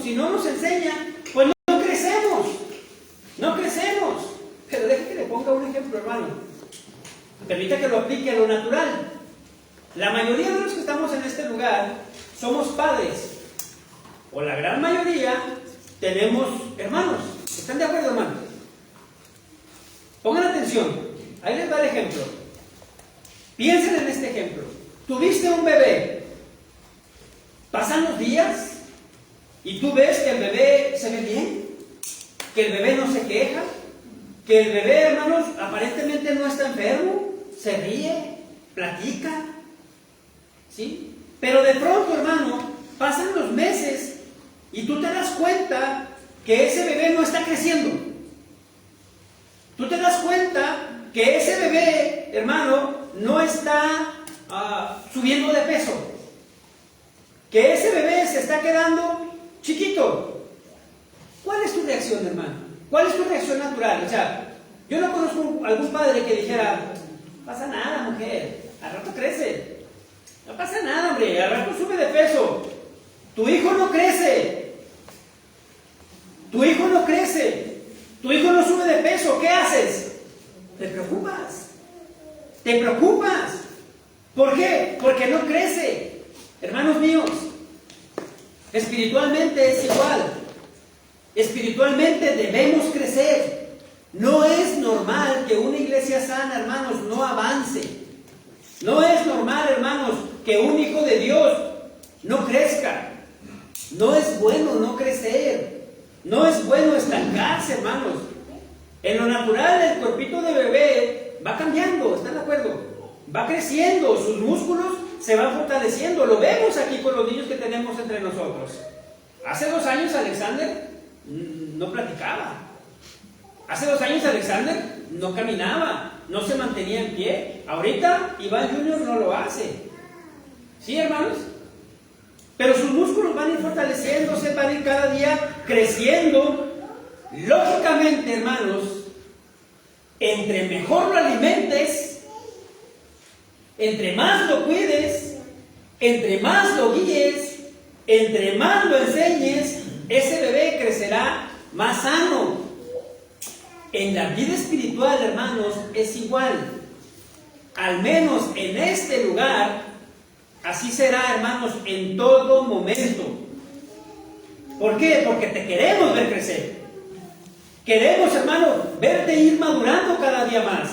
si no nos enseñan, pues no crecemos. No crecemos. Pero deje que le ponga un ejemplo, hermano. Permita que lo aplique a lo natural. La mayoría de los que estamos en este lugar somos padres. O la gran mayoría tenemos hermanos. ¿Están de acuerdo, hermanos? Pongan atención. Ahí les va el ejemplo. Piensen en este ejemplo. Tuviste un bebé. Pasan los días y tú ves que el bebé se ve bien, que el bebé no se queja, que el bebé, hermanos, aparentemente no está enfermo, se ríe, platica, ¿sí? Pero de pronto, hermano, pasan los meses y tú te das cuenta que ese bebé no está creciendo. Tú te das cuenta que ese bebé, hermano, no está subiendo de peso. Que ese bebé se está quedando chiquito. ¿Cuál es tu reacción, hermano? ¿Cuál es tu reacción natural? O sea, yo no conozco algún padre que dijera, no pasa nada, mujer, al rato crece. No pasa nada, hombre, al rato sube de peso. Tu hijo no crece. Tu hijo no crece. Tu hijo no sube de peso. ¿Qué haces? Te preocupas. Te preocupas. ¿Por qué? Porque no crece. Hermanos míos, espiritualmente es igual. Espiritualmente debemos crecer. No es normal que una iglesia sana, hermanos, no avance. No es normal, hermanos, que un hijo de Dios no crezca. No es bueno no crecer. No es bueno estancarse, hermanos. En lo natural, el cuerpito de bebé va cambiando, ¿están de acuerdo? Va creciendo, sus músculos se van fortaleciendo. Lo vemos aquí con los niños que tenemos entre nosotros. Hace 2 años Alexander no platicaba. Hace 2 años Alexander no caminaba, no se mantenía en pie. Ahorita Iván Junior no lo hace. ¿Sí, hermanos? Pero sus músculos van a ir fortaleciéndose, van a ir cada día creciendo. Lógicamente, hermanos, entre mejor lo alimentes, entre más lo cuides, entre más lo guíes, entre más lo enseñes, ese bebé crecerá más sano. En la vida espiritual, hermanos, es igual. Al menos en este lugar, así será, hermanos, en todo momento. ¿Por qué? Porque te queremos ver crecer. Queremos, hermano, verte ir madurando cada día más.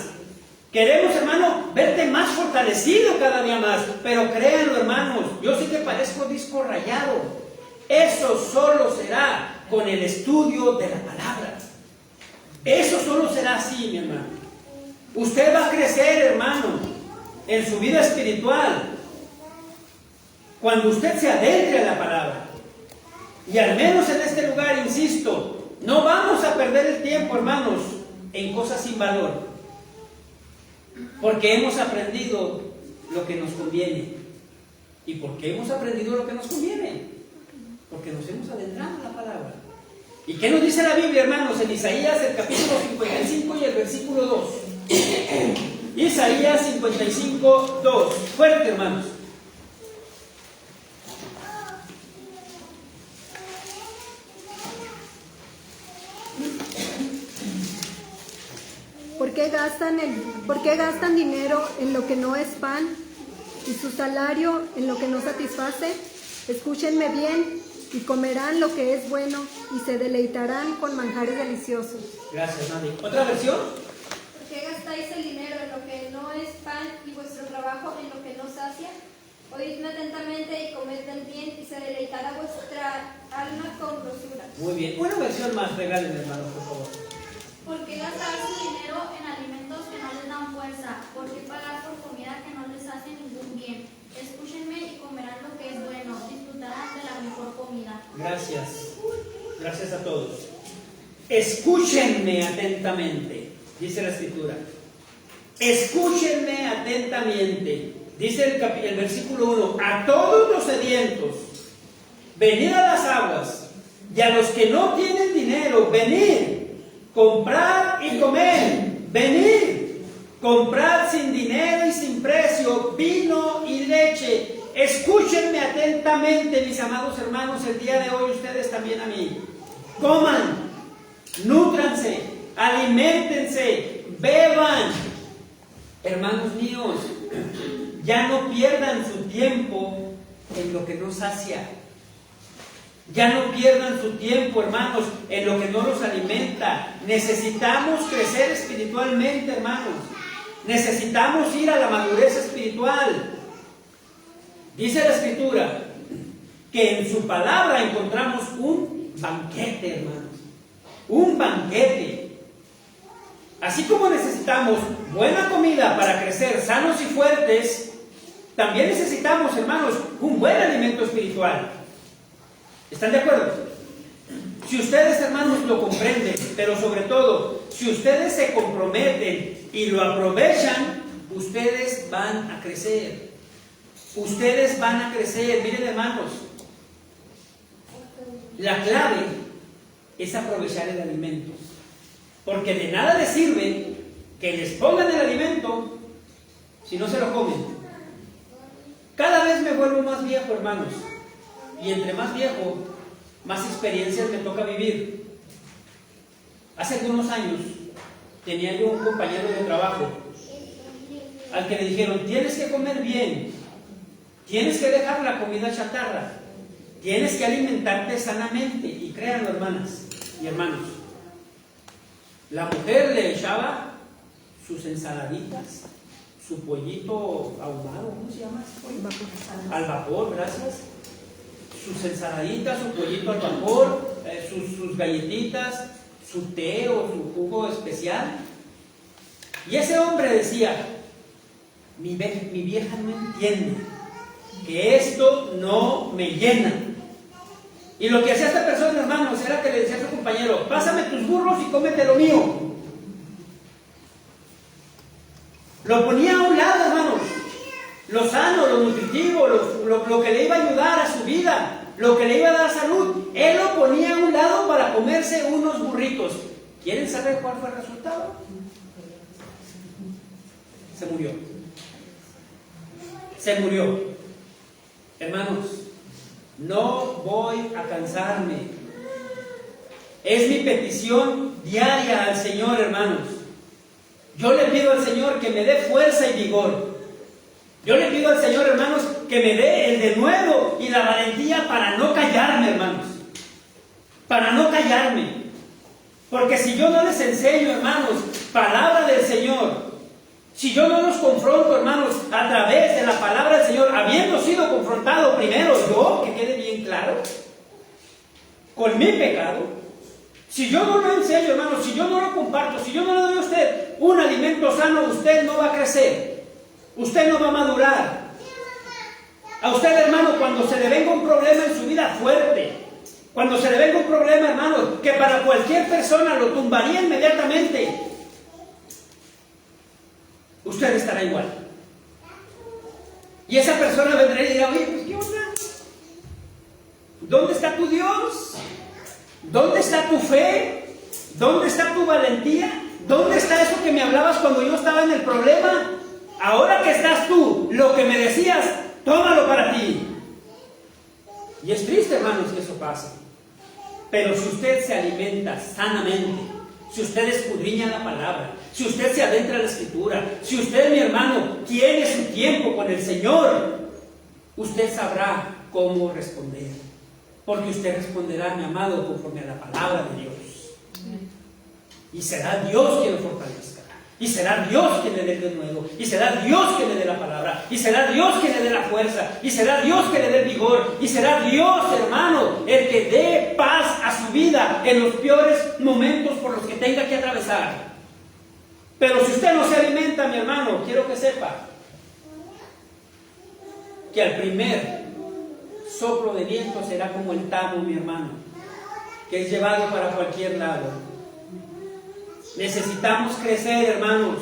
Queremos, hermano, verte más fortalecido cada día más. Pero créanlo, hermanos, yo sí que parezco disco rayado. Eso solo será con el estudio de la palabra. Eso solo será así, mi hermano. Usted va a crecer, hermano, en su vida espiritual cuando usted se adentre a la palabra. Y al menos en este lugar, insisto, no vamos a perder el tiempo, hermanos, en cosas sin valor. Porque hemos aprendido lo que nos conviene. ¿Y por qué hemos aprendido lo que nos conviene? Porque nos hemos adentrado en la palabra. ¿Y qué nos dice la Biblia, hermanos? En Isaías, el capítulo 55 y el versículo 2. Isaías 55, 2. Fuerte, hermanos. ¿Por qué gastan dinero en lo que no es pan y su salario en lo que no satisface? Escúchenme bien y comerán lo que es bueno y se deleitarán con manjares deliciosos. Gracias, Nani. ¿Otra versión? ¿Por qué gastáis el dinero en lo que no es pan y vuestro trabajo en lo que no sacia? Oídme atentamente y comed del bien y se deleitará vuestra alma con grosura. Muy bien. Una versión más, regálenme, hermano, por favor. ¿Por qué gastar su dinero en alimentos que no les dan fuerza? ¿Por qué pagar por comida que no les hace ningún bien? Escúchenme y comerán lo que es bueno, disfrutarán de la mejor comida. Gracias. Gracias a todos. Escúchenme atentamente, dice la Escritura. Escúchenme atentamente, dice el versículo 1. A todos los sedientos, venid a las aguas, y a los que no tienen dinero, venid. Comprad y comed, venid, comprad sin dinero y sin precio vino y leche escúchenme atentamente, mis amados hermanos, el día de hoy ustedes también a mí. Coman, nútranse, aliméntense, beban. Hermanos míos, ya no pierdan su tiempo en lo que no sacia. Ya no pierdan su tiempo, hermanos, en lo que no los alimenta. Necesitamos crecer espiritualmente, hermanos. Necesitamos ir a la madurez espiritual. Dice la Escritura que en su palabra encontramos un banquete, hermanos. Un banquete. Así como necesitamos buena comida para crecer sanos y fuertes, también necesitamos, hermanos, un buen alimento espiritual. ¿Están de acuerdo? Si ustedes, hermanos, lo comprenden, pero sobre todo, si ustedes se comprometen y lo aprovechan, ustedes van a crecer. Ustedes van a crecer. Miren, hermanos, la clave es aprovechar el alimento. Porque de nada les sirve que les pongan el alimento si no se lo comen. Cada vez me vuelvo más viejo, hermanos. Y entre más viejo, más experiencias me toca vivir. Hace algunos años tenía yo un compañero de trabajo al que le dijeron: tienes que comer bien, tienes que dejar la comida chatarra, tienes que alimentarte sanamente. Y créanlo, hermanas y hermanos, la mujer le echaba sus ensaladitas, su pollito ahumado, ¿cómo se llama? Al vapor, gracias. Sus ensaladitas, su pollito al vapor, sus galletitas, su té o su jugo especial. Y ese hombre decía: mi vieja no entiende que esto no me llena. Y lo que hacía esta persona, hermanos, era que le decía a su compañero: pásame tus burros y cómete lo mío. Lo ponía a un lado, hermanos. Lo sano, lo nutritivo, lo que le iba a ayudar a su vida, lo que le iba a dar salud, él lo ponía a un lado para comerse unos burritos. ¿Quieren saber cuál fue el resultado? Se murió. Se murió. Hermanos, no voy a cansarme. Es mi petición diaria al Señor, hermanos. Yo le pido al Señor que me dé fuerza y vigor. Yo le pido al Señor, hermanos, que me dé el denuedo y la valentía para no callarme, hermanos. Para no callarme. Porque si yo no les enseño, hermanos, palabra del Señor, si yo no los confronto, hermanos, a través de la palabra del Señor, habiendo sido confrontado primero yo, que quede bien claro, con mi pecado, si yo no lo enseño, hermanos, si yo no lo comparto, si yo no le doy a usted un alimento sano, usted no va a crecer. Usted no va a madurar. A usted, hermano, cuando se le venga un problema en su vida fuerte, cuando se le venga un problema, hermano, que para cualquier persona lo tumbaría inmediatamente, usted estará igual. Y esa persona vendrá y dirá: oye, pues ¿qué onda? ¿Dónde está tu Dios? ¿Dónde está tu fe? ¿Dónde está tu valentía? ¿Dónde está eso que me hablabas cuando yo estaba en el problema? Ahora que estás tú, lo que me decías, tómalo para ti. Y es triste, hermanos, que eso pase. Pero si usted se alimenta sanamente, si usted escudriña la palabra, si usted se adentra en la Escritura, si usted, mi hermano, tiene su tiempo con el Señor, usted sabrá cómo responder. Porque usted responderá, mi amado, conforme a la palabra de Dios. Y será Dios quien lo fortalezca. Y será Dios quien le dé el denuedo. Y será Dios quien le dé la palabra. Y será Dios quien le dé la fuerza. Y será Dios quien le dé el vigor. Y será Dios, hermano, el que dé paz a su vida en los peores momentos por los que tenga que atravesar. Pero si usted no se alimenta, mi hermano, quiero que sepa que al primer soplo de viento será como el tamo, mi hermano, que es llevado para cualquier lado. Necesitamos crecer, hermanos.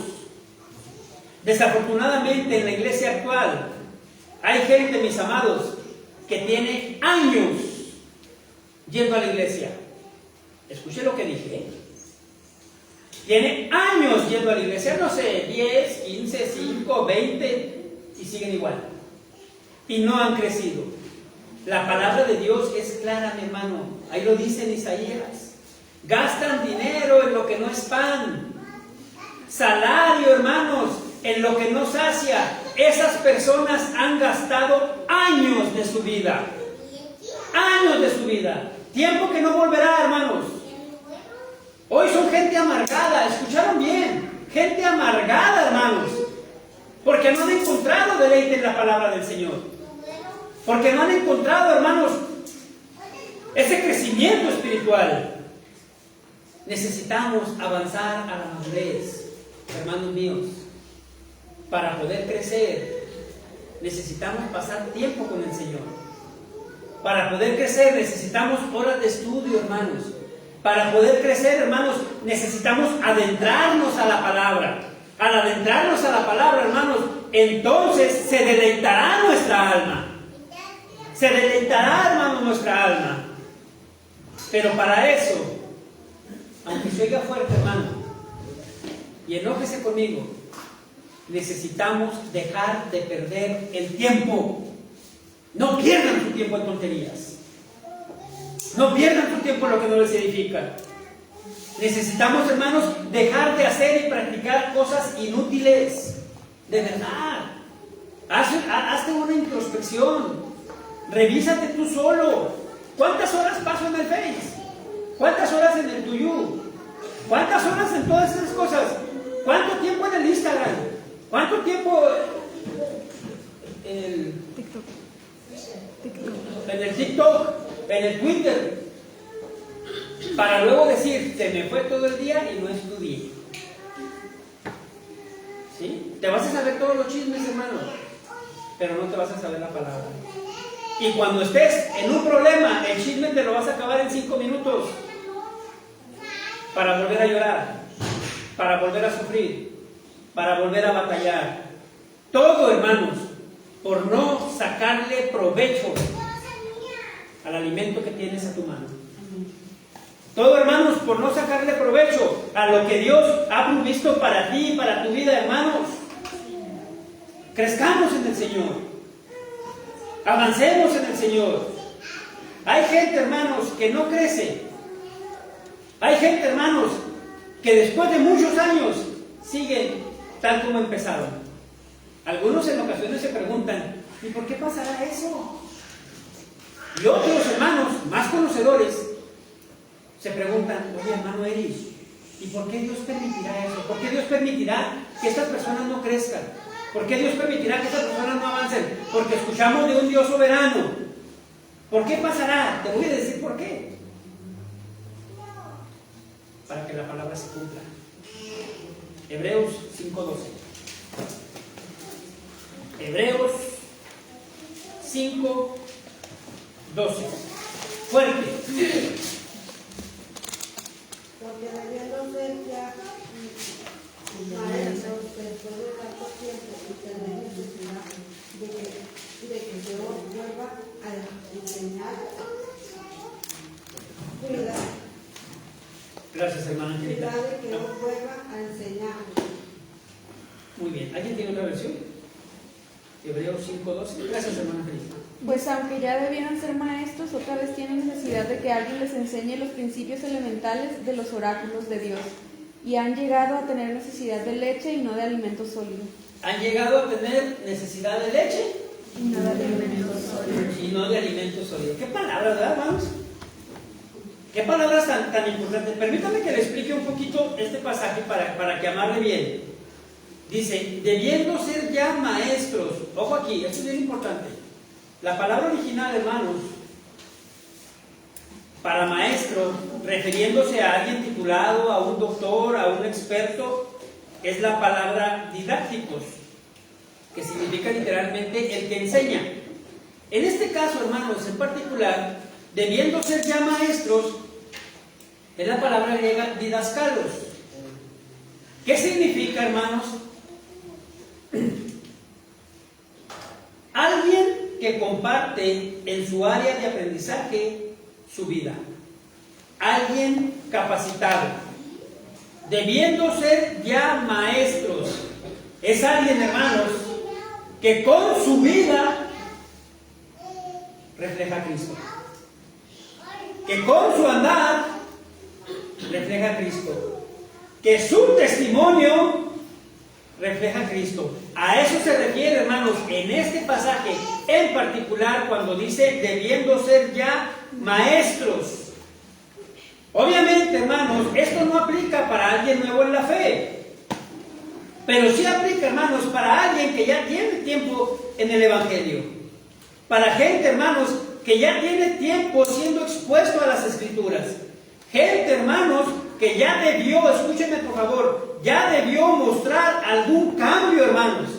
Desafortunadamente en la iglesia actual hay gente, mis amados, que tiene años yendo a la iglesia. Escuche lo que dije. Tiene años yendo a la iglesia, no sé, 10, 15, 5, 20 y siguen igual. y no han crecido. La palabra de Dios es clara, mi hermano. Ahí lo dice en Isaías. Gastan dinero en lo que no es pan. Salario, hermanos, en lo que no sacia. Esas personas han gastado años de su vida. Años de su vida. Tiempo que no volverá, hermanos. Hoy son gente amargada. ¿Escucharon bien? Gente amargada, hermanos. Porque no han encontrado deleite en la palabra del Señor. Porque no han encontrado, hermanos, ese crecimiento espiritual. Necesitamos avanzar a la madurez, hermanos míos. Para poder crecer, necesitamos pasar tiempo con el Señor. Para poder crecer, necesitamos horas de estudio, hermanos. Para poder crecer, hermanos, necesitamos adentrarnos a la palabra. Al adentrarnos a la palabra, hermanos, entonces se deleitará nuestra alma. Se deleitará, hermanos, nuestra alma. Pero para eso, aunque se oiga fuerte, hermano, y enójese conmigo, necesitamos dejar de perder el tiempo. No pierdan su tiempo en tonterías. No pierdan su tiempo en lo que no les edifica. Necesitamos, hermanos, dejar de hacer y practicar cosas inútiles. De verdad. Hazte una introspección. Revísate tú solo. ¿Cuántas horas paso en el Face? ¿Cuántas horas en el Tuyu? ¿Cuántas horas en todas esas cosas? ¿Cuánto tiempo en el Instagram? ¿Cuánto tiempo en el TikTok? ¿En el Twitter? Para luego decir, se me fue todo el día y no estudié. ¿Sí? Te vas a saber todos los chismes, hermano, pero no te vas a saber la palabra. Y cuando estés en un problema, el chisme te lo vas a acabar en 5 minutos. Para volver a llorar, para volver a sufrir, para volver a batallar. Todo, hermanos, por no sacarle provecho al alimento que tienes a tu mano. Todo, hermanos, por no sacarle provecho a lo que Dios ha provisto para ti y para tu vida, hermanos. Crezcamos en el Señor. Avancemos en el Señor. Hay gente, hermanos, que no crece. Hay gente, hermanos, que después de muchos años siguen tal como empezaron. Algunos en ocasiones se preguntan, ¿y por qué pasará eso? Y otros hermanos, más conocedores, se preguntan, oye, hermano Eris, ¿y por qué Dios permitirá eso? ¿Por qué Dios permitirá que estas personas no crezcan? ¿Por qué Dios permitirá que estas personas no avancen? Porque escuchamos de un Dios soberano. ¿Por qué pasará? Te voy a decir por qué. Para que la palabra se cumpla. Hebreos 5:12. Hebreos 5:12. Fuerte. Porque debiendo ser ya maestros después de tanto tiempo y tener necesidad de que Dios vuelva a enseñar, cuidado. Gracias, hermana Angelita. Cuidado de que Dios vuelva a enseñar. Muy bien. ¿Alguien tiene otra versión? Hebreos 5:12. Gracias, hermana Angelita. Pues aunque ya debieran ser maestros, otra vez tienen necesidad de que alguien les enseñe los principios elementales de los oráculos de Dios. Y han llegado a tener necesidad de leche y no de alimento sólido. ¿Han llegado a tener necesidad de leche? Y no de alimento sólido. Y no de alimento sólido. ¿Qué palabras, verdad, hermanos? ¿Qué palabras tan importantes? Permítame que le explique un poquito este pasaje para que amarle bien. Dice, debiendo ser ya maestros. Ojo aquí, esto es bien importante. La palabra original, hermanos, para maestro, refiriéndose a alguien titulado, a un doctor, a un experto, es la palabra didácticos, que significa literalmente el que enseña. En este caso, hermanos, en particular, debiendo ser ya maestros, es la palabra griega didascalos. ¿Qué significa, hermanos? Alguien que comparte en su área de aprendizaje su vida. Alguien capacitado. Debiendo ser ya maestros. Es alguien, hermanos, que con su vida refleja a Cristo. Que con su andar refleja a Cristo. Que su testimonio refleja a Cristo. A eso se refiere, hermanos, en este pasaje en particular cuando dice debiendo ser ya maestros. Obviamente, hermanos, esto no aplica para alguien nuevo en la fe, pero sí aplica, hermanos, para alguien que ya tiene tiempo en el Evangelio, para gente, hermanos, que ya tiene tiempo siendo expuesto a las Escrituras, gente, hermanos, que ya debió, escúchenme por favor, ya debió mostrar algún cambio, hermanos.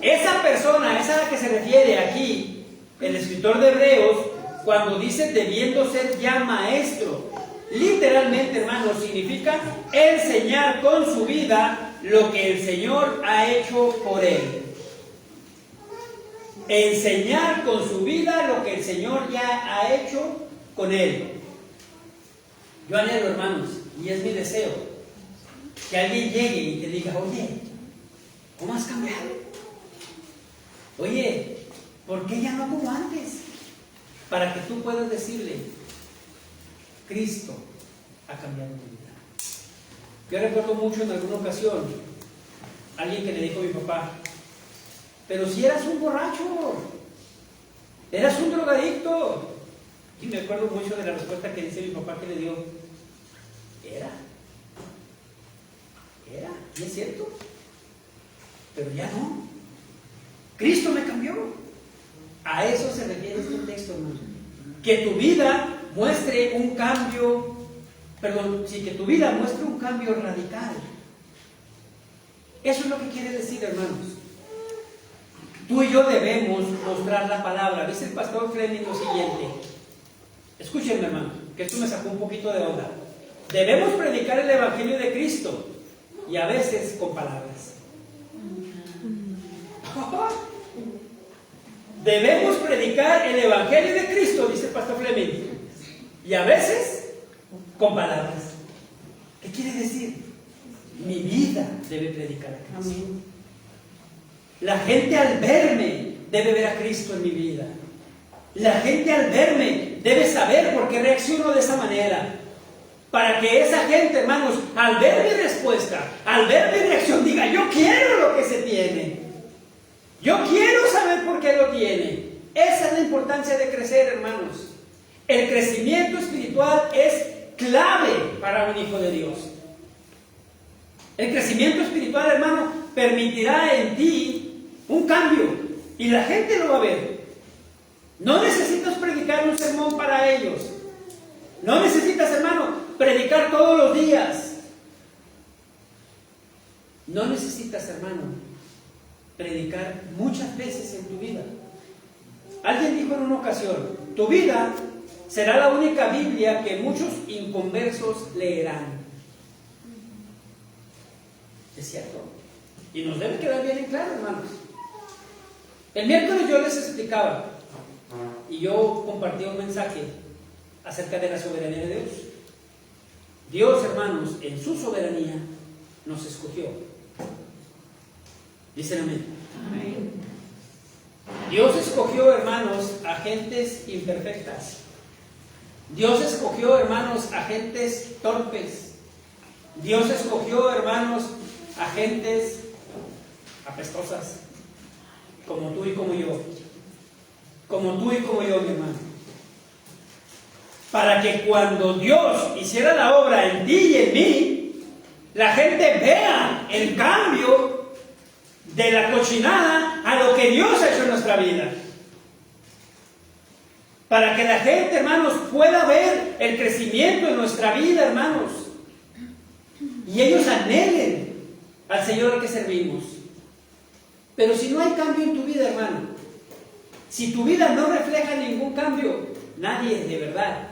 Esa persona, esa a la que se refiere aquí el escritor de Hebreos, cuando dice debiendo ser ya maestro, literalmente, hermanos, significa enseñar con su vida lo que el Señor ha hecho por él. Enseñar con su vida lo que el Señor ya ha hecho con él. Yo anhelo, hermanos, y es mi deseo, que alguien llegue y te diga, oye, ¿cómo has cambiado? Oye, ¿por qué ya no como antes? Para que tú puedas decirle, Cristo ha cambiado mi vida. Yo recuerdo mucho en alguna ocasión alguien que le dijo a mi papá, pero si eras un borracho, eras un drogadicto. Y me acuerdo mucho de la respuesta que dice mi papá que le dio, era, y es cierto, pero ya no. Cristo me cambió. A eso se refiere este texto, hermano. Que tu vida muestre un cambio, que tu vida muestre un cambio radical. Eso es lo que quiere decir, hermanos. Tú y yo debemos mostrar la palabra. Dice el pastor Fleming lo siguiente. Escúchenme, hermano, que esto me sacó un poquito de onda. Debemos predicar el Evangelio de Cristo y a veces con palabras. Debemos predicar el Evangelio de Cristo, dice el pastor Fleming, y a veces con palabras. ¿Qué quiere decir? Mi vida debe predicar a Cristo. La gente al verme debe ver a Cristo en mi vida. La gente al verme debe saber por qué reacciono de esa manera. Para que esa gente, hermanos, al ver mi respuesta, al ver mi reacción, diga, yo quiero lo que se tiene. Yo quiero saber por qué lo tiene. Esa es la importancia de crecer, hermanos. El crecimiento espiritual es clave para un hijo de Dios. El crecimiento espiritual, hermano, permitirá en ti un cambio y la gente lo va a ver. No necesitas predicar un sermón para ellos. No necesitas, hermano, predicar todos los días. No necesitas, hermano, predicar muchas veces en tu vida. Alguien dijo en una ocasión, tu vida será la única Biblia que muchos inconversos leerán. Es cierto. Y nos debe quedar bien en claro, hermanos. El miércoles yo les explicaba y yo compartí un mensaje acerca de la soberanía de Dios. Dios, hermanos, en su soberanía nos escogió. Dicen amén. Amén. Dios escogió, hermanos, a gentes imperfectas. Dios escogió, hermanos, a gentes torpes. Dios escogió, hermanos, a gentes apestosas, como tú y como yo. Como tú y como yo, mi hermano. Para que cuando Dios hiciera la obra en ti y en mí, la gente vea el cambio de la cochinada a lo que Dios ha hecho en nuestra vida. Para que la gente, hermanos, pueda ver el crecimiento en nuestra vida, hermanos. Y ellos anhelen al Señor al que servimos. Pero si no hay cambio en tu vida, hermano, si tu vida no refleja ningún cambio, nadie de verdad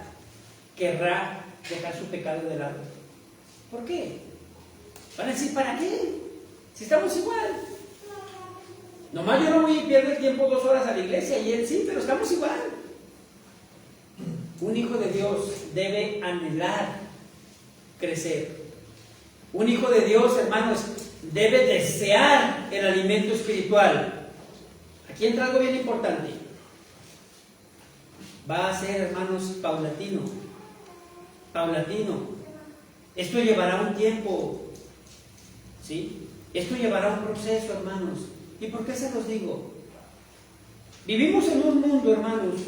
querrá dejar su pecado de lado. ¿Por qué? Van a decir, ¿para qué? Si estamos igual. Nomás yo no voy y pierdo el tiempo 2 horas a la iglesia y él sí, pero estamos igual. Un hijo de Dios debe anhelar crecer. Un hijo de Dios, hermanos, debe desear el alimento espiritual. Aquí entra algo bien importante. va a ser, hermanos, paulatino. Paulatino. Esto llevará un tiempo, ¿sí? Esto llevará un proceso, hermanos. ¿Y por qué se los digo? Vivimos en un mundo, hermanos,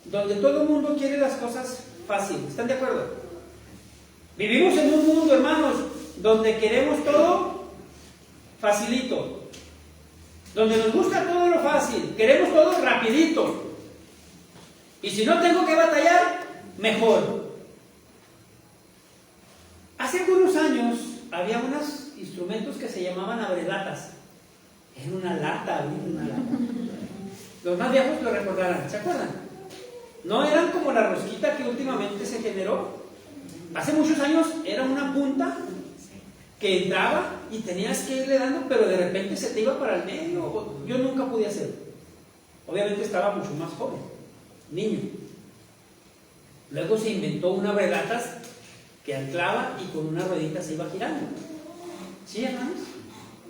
donde todo el mundo quiere las cosas fáciles. ¿Están de acuerdo? Vivimos en un mundo, hermanos, donde queremos todo facilito. Donde nos gusta todo lo fácil. Queremos todo rapidito. Y si no tengo que batallar, mejor. Hace algunos años había unos instrumentos que se llamaban abrelatas. Era una lata, una lata. Los más viejos lo recordarán, ¿se acuerdan? No eran como la rosquita que últimamente se generó. Hace muchos años era una punta que entraba y tenías que irle dando, pero de repente se te iba para el medio. Yo nunca pude hacerlo. Obviamente estaba mucho más joven, niño. Luego se inventó una abrelatas que anclaba y con una ruedita se iba girando. ¿Sí, hermanos?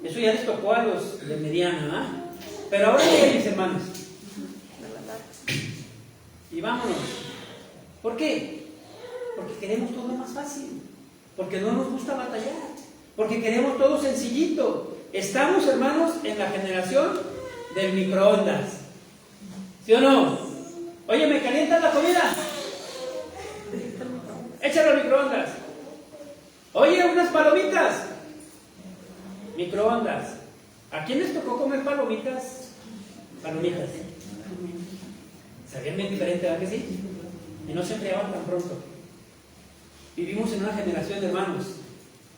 Eso ya les tocó a los de mediana, ¿verdad? Pero ahora miren, mis hermanos. Y vámonos. ¿Por qué? Porque queremos todo más fácil. Porque no nos gusta batallar. Porque queremos todo sencillito. Estamos, hermanos, en la generación del microondas. ¿Sí o no? Oye, ¿me calientas la comida? Échalo al microondas. Oye, unas palomitas. Microondas. ¿A quién les tocó comer palomitas? Palomitas. Sabían bien diferente, ¿verdad que sí? Y no se enfriaban tan pronto. Vivimos en una generación de hermanos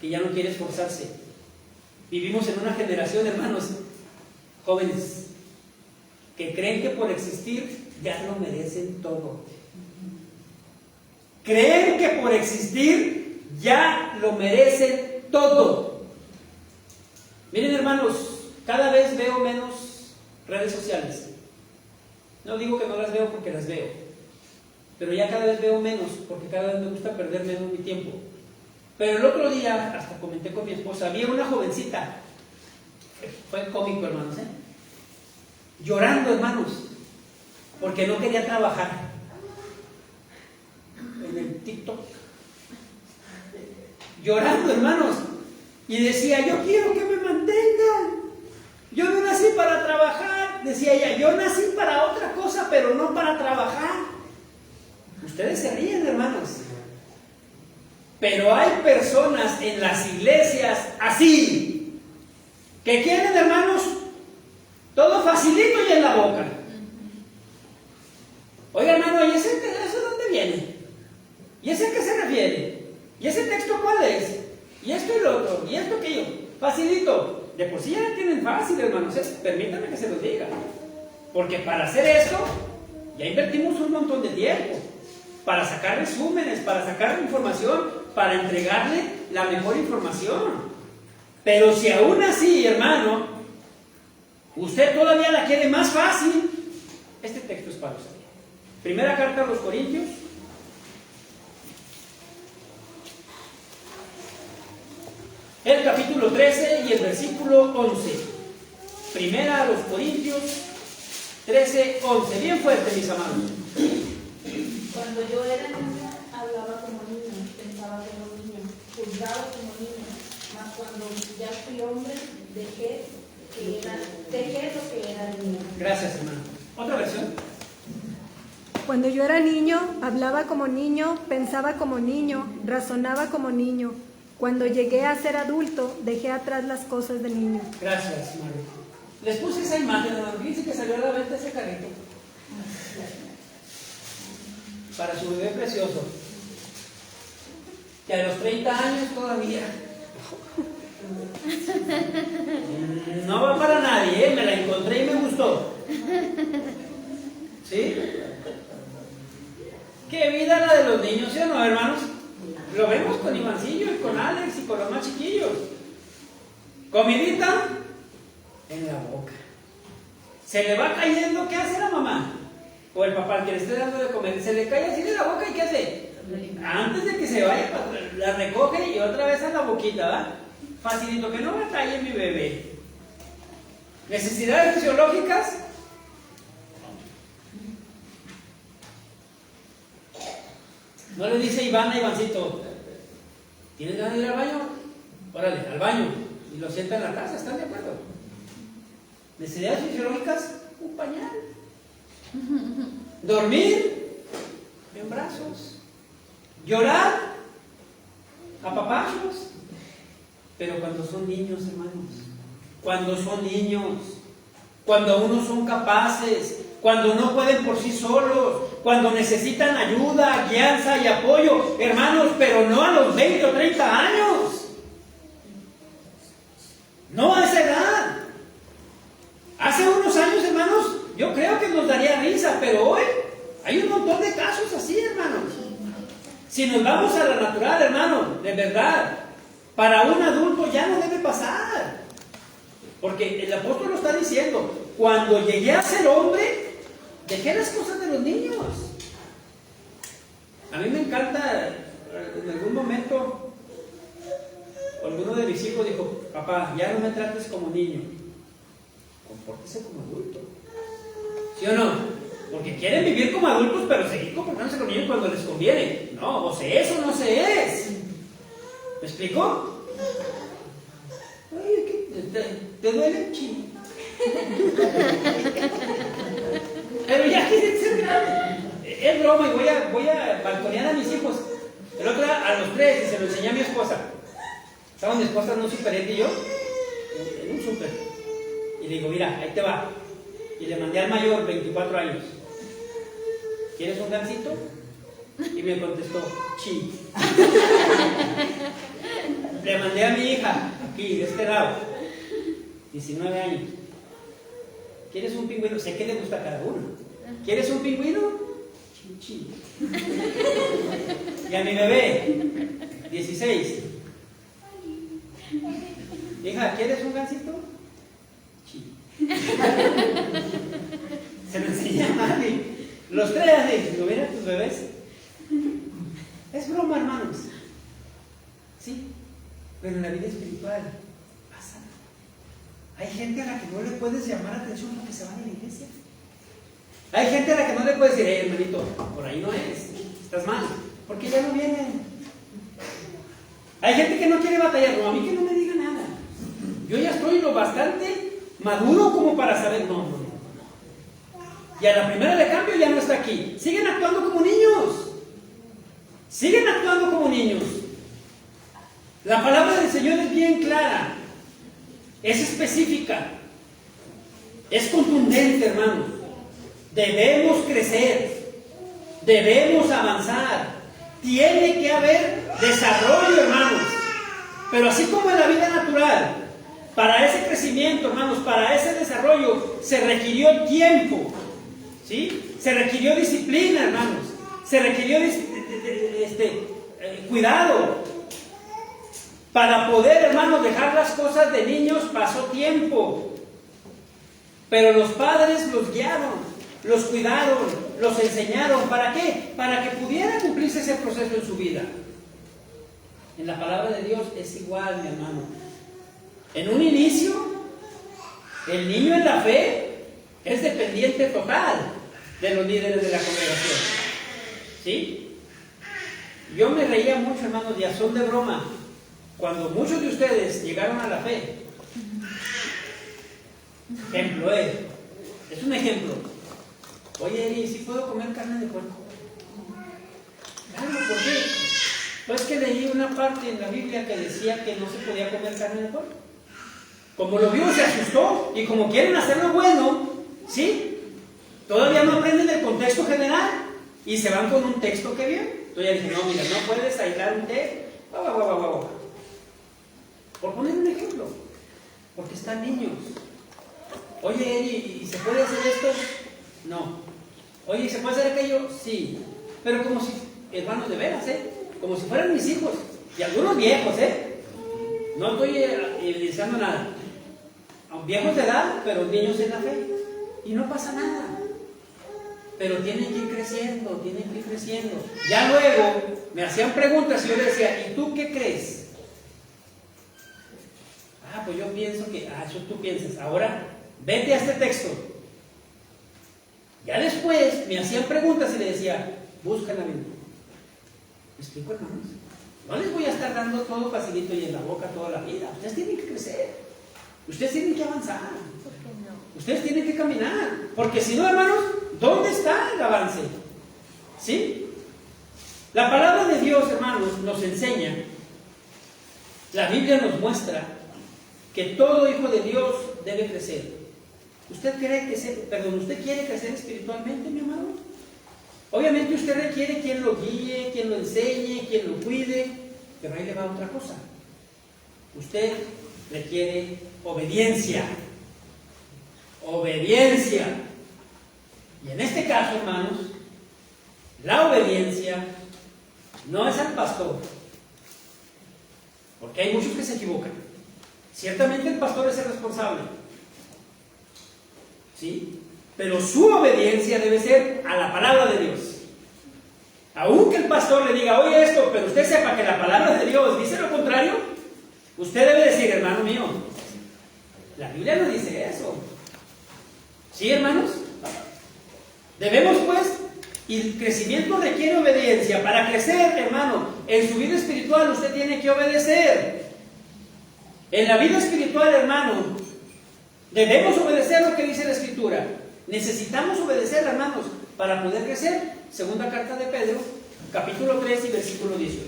que ya no quiere esforzarse. Vivimos en una generación de hermanos jóvenes que creen que por existir ya lo merecen todo. Creen que por existir ya lo merecen todo. Miren, hermanos, cada vez veo menos redes sociales. No digo que no las veo porque las veo, pero ya cada vez veo menos porque cada vez me gusta perder menos mi tiempo. Pero el otro día, hasta comenté con mi esposa, había una jovencita, fue cómico, hermanos, llorando, hermanos, porque no quería trabajar en el TikTok. Llorando, hermanos, y decía, yo quiero que me mantengan. Yo no nací para trabajar, decía ella, yo nací para otra cosa, pero no para trabajar. Ustedes se ríen, hermanos. Pero hay personas en las iglesias así, que quieren, hermanos, todo facilito y en la boca. Oiga, hermano, ¿y ese eso dónde viene? ¿Y ese a qué se refiere? ¿Y ese texto cuál es? ¿Y esto y lo otro? ¿Y esto aquello? Facilito. De por sí ya la tienen fácil, hermanos. Permítanme que se los diga. Porque para hacer esto, ya invertimos un montón de tiempo. Para sacar resúmenes, para sacar información, para entregarle la mejor información. Pero si aún así, hermano, usted todavía la quiere más fácil, este texto es para usted. Primera carta a los Corintios. El capítulo 13 y el versículo 11. Primera a los Corintios 13, 11. Bien fuerte, mis amados. Cuando yo era niña, hablaba como niño, pensaba como niño, juzgaba como niño, mas cuando ya fui hombre, dejé lo que era niño. Gracias, hermano. ¿Otra versión? Cuando yo era niño, hablaba como niño, pensaba como niño, razonaba como niño. Cuando llegué a ser adulto, dejé atrás las cosas de niño. Gracias, Mario. Les puse esa imagen, hermano. Fíjense que salió a la venta ese carrito. Para su bebé precioso. Que a los 30 años todavía. No va para nadie, me la encontré y me gustó. ¿Sí? Qué vida la de los niños, ¿sí o no, hermanos? Lo vemos con Ivancillo y con Alex y con los más chiquillos. Comidita en la boca. Se le va cayendo, ¿qué hace la mamá? O el papá, el que le esté dando de comer, se le cae así de la boca y ¿qué hace? Antes de que se vaya, la recoge y otra vez a la boquita, ¿verdad? Facilito, que no me calle mi bebé. Necesidades fisiológicas. No le dice Iván a Ivancito, ¿tienes ganas de ir al baño? Órale, al baño. Y lo sienta en la casa, ¿están de acuerdo? Necesidades fisiológicas, un pañal. Dormir en brazos. Llorar, apapachos. Pero cuando son niños, hermanos, cuando son niños, cuando aún no son capaces, cuando no pueden por sí solos, cuando necesitan ayuda, guianza y apoyo, hermanos, pero no a los 20 o 30 años. No a esa edad. Hace unos años, hermanos, yo creo que nos daría risa, pero hoy hay un montón de casos así, hermanos. Si nos vamos a la natural, hermano, de verdad, para un adulto ya no debe pasar. Porque el apóstol lo está diciendo, cuando llegué a ser hombre, dejé las cosas de los niños. A mí me encanta, en algún momento, alguno de mis hijos dijo, papá, ya no me trates como niño, compórtese como adulto. ¿Sí o no? Porque quieren vivir como adultos, pero seguir comportándose como niños cuando les conviene. No, o se es o no se es. ¿Me explico? Oye, ¿te duele? Sí. Pero ya quieren ser grandes. Es broma y voy a balconear a mis hijos. El otro día a los 3 y se lo enseñé a mi esposa. Estaba mi esposa en un superete y yo en un super. Y le digo, mira, ahí te va. Y le mandé al mayor, 24 años. ¿Quieres un gansito? Y me contestó, sí. Le mandé a mi hija, aquí, de este lado, 19 años. ¿Quieres un pingüino? Sé que le gusta a cada uno. ¿Quieres un pingüino? Sí. Y a mi bebé, 16. Hija, ¿quieres un gansito? Sí. Se lo enseña a mami. Los 3 así, ¿lo ven a tus bebés? Es broma, hermanos. Sí, pero en la vida espiritual pasa. Hay gente a la que no le puedes llamar la atención porque se va de la iglesia. Hay gente a la que no le puedes decir, hermanito, por ahí no es, estás mal, porque ya no vienen. Hay gente que no quiere batallar, no, a mí que no me diga nada. Yo ya estoy lo bastante maduro como para saber, no. Y a la primera de cambio ya no está aquí. Siguen actuando como niños. Siguen actuando como niños. La palabra del Señor es bien clara. Es específica. Es contundente, hermanos. Debemos crecer. Debemos avanzar. Tiene que haber desarrollo, hermanos. Pero así como en la vida natural, para ese crecimiento, hermanos, para ese desarrollo, se requirió tiempo. ¿Sí? Se requirió disciplina, hermanos. Se requirió cuidado. Para poder, hermanos, dejar las cosas de niños pasó tiempo. Pero los padres los guiaron, los cuidaron, los enseñaron. ¿Para qué? Para que pudiera cumplirse ese proceso en su vida. En la palabra de Dios es igual, mi hermano. En un inicio, el niño en la fe es dependiente total de los líderes de la congregación. ¿Sí? Yo me reía mucho, hermanos, de a son de broma, cuando muchos de ustedes llegaron a la fe. Ejemplo, es un ejemplo. Oye, Eri, ¿sí puedo comer carne de puerco? Claro, ¿por qué? Pues que leí una parte en la Biblia que decía que no se podía comer carne de puerco. Como lo vio, se asustó, y como quieren hacerlo bueno, ¿sí? Todavía no aprenden el contexto general y se van con un texto que vio. Entonces ya dije, no, mira, no puedes aislar un té. Por poner un ejemplo, porque están niños. Oye, Eri, ¿y se puede hacer esto? No. Oye, ¿se puede hacer aquello? Sí. Pero como si, hermanos, de veras, como si fueran mis hijos. Y algunos viejos, no estoy evidenciando nada. Viejos de edad, pero niños en la fe. Y no pasa nada. Pero tienen que ir creciendo, Ya luego me hacían preguntas y yo les decía, ¿y tú qué crees? Pues yo pienso que, eso tú piensas. Ahora, vete a este texto. Ya después me hacían preguntas y le decía, busca la Biblia. ¿Me explico, hermanos? No les voy a estar dando todo facilito y en la boca toda la vida. Ustedes tienen que crecer. Ustedes tienen que avanzar. Ustedes tienen que caminar. Porque si no, hermanos, ¿dónde está el avance? ¿Sí? La palabra de Dios, hermanos, nos enseña, la Biblia nos muestra que todo hijo de Dios debe crecer. ¿Usted quiere crecer espiritualmente, mi amado? Obviamente usted requiere quien lo guíe, quien lo enseñe, quien lo cuide, pero ahí le va otra cosa. Usted requiere obediencia. Obediencia. Y en este caso, hermanos, la obediencia no es al pastor, porque hay muchos que se equivocan. Ciertamente el pastor es el responsable, ¿sí? Pero su obediencia debe ser a la palabra de Dios. Aunque el pastor le diga, oye esto, pero usted sepa que la palabra de Dios dice lo contrario, usted debe decir, hermano mío, la Biblia no dice eso. ¿Sí, hermanos? Debemos, pues, y el crecimiento requiere obediencia. Para crecer, hermano, en su vida espiritual usted tiene que obedecer. En la vida espiritual, hermano, debemos obedecer lo que dice la Escritura. Necesitamos obedecer, hermanos, para poder crecer. Segunda carta de Pedro, capítulo 3 y versículo 18.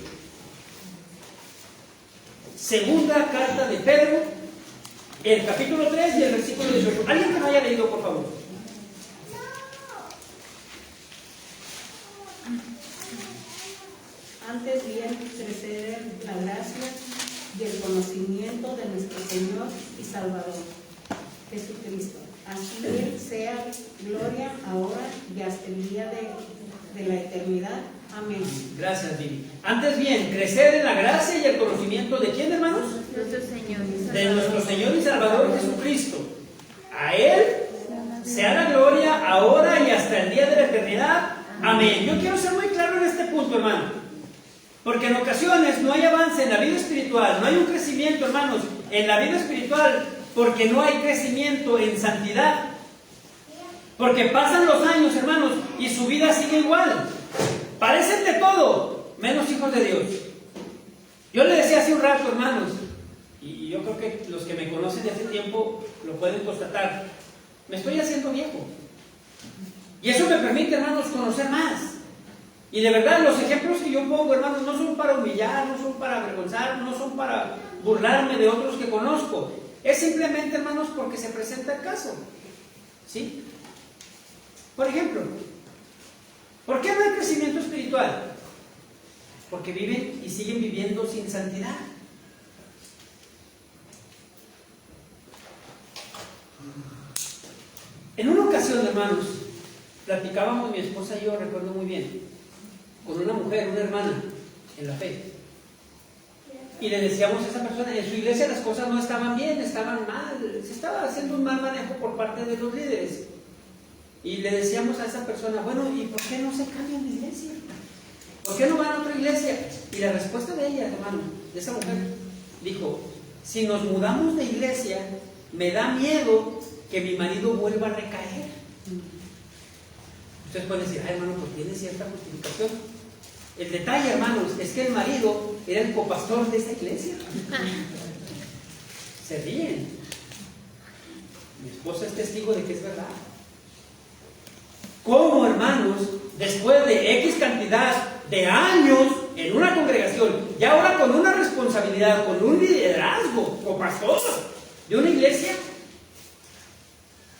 Segunda carta de Pedro, el capítulo 3 y el versículo 18. ¿Alguien que no haya leído, por favor? Antes bien, crecer en la gracia y el conocimiento de nuestro Señor y Salvador, Jesucristo. Así Él sea gloria ahora y hasta el día de la eternidad. Amén. Gracias, Vivi. Antes bien, crecer en la gracia y el conocimiento de ¿quién, hermanos? De nuestro Señor y Salvador Jesucristo. A Él sea la gloria ahora y hasta el día de la eternidad. Amén. Yo quiero ser muy claro en este punto, hermano. Porque en ocasiones no hay avance en la vida espiritual, no hay un crecimiento, hermanos, en la vida espiritual, porque no hay crecimiento en santidad. Porque pasan los años, hermanos, y su vida sigue igual. Parecen de todo, menos hijos de Dios. Yo le decía hace un rato, hermanos, y yo creo que los que me conocen de hace tiempo lo pueden constatar, me estoy haciendo viejo. Y eso me permite, hermanos, conocer más. Y de verdad, los ejemplos que yo pongo, hermanos, no son para humillar, no son para avergonzar, no son para burlarme de otros que conozco. Es simplemente, hermanos, porque se presenta el caso. ¿Sí? Por ejemplo, ¿por qué no hay crecimiento espiritual? Porque viven y siguen viviendo sin santidad. En una ocasión, hermanos, platicábamos mi esposa y yo, recuerdo muy bien, con una mujer, una hermana, en la fe. Y le decíamos a esa persona, en su iglesia las cosas no estaban bien, estaban mal, se estaba haciendo un mal manejo por parte de los líderes. Y le decíamos a esa persona, bueno, ¿y por qué no se cambian de iglesia? ¿Por qué no van a otra iglesia? Y la respuesta de ella, hermano, de esa mujer, dijo, si nos mudamos de iglesia, me da miedo que mi marido vuelva a recaer. Ustedes pueden decir, ay, hermano, pues tiene cierta justificación. El detalle, hermanos, es que el marido era el copastor de esta iglesia. Se ríen. Mi esposa es testigo de que es verdad. ¿Cómo, hermanos, después de X cantidad de años en una congregación y ahora con una responsabilidad, con un liderazgo copastor de una iglesia,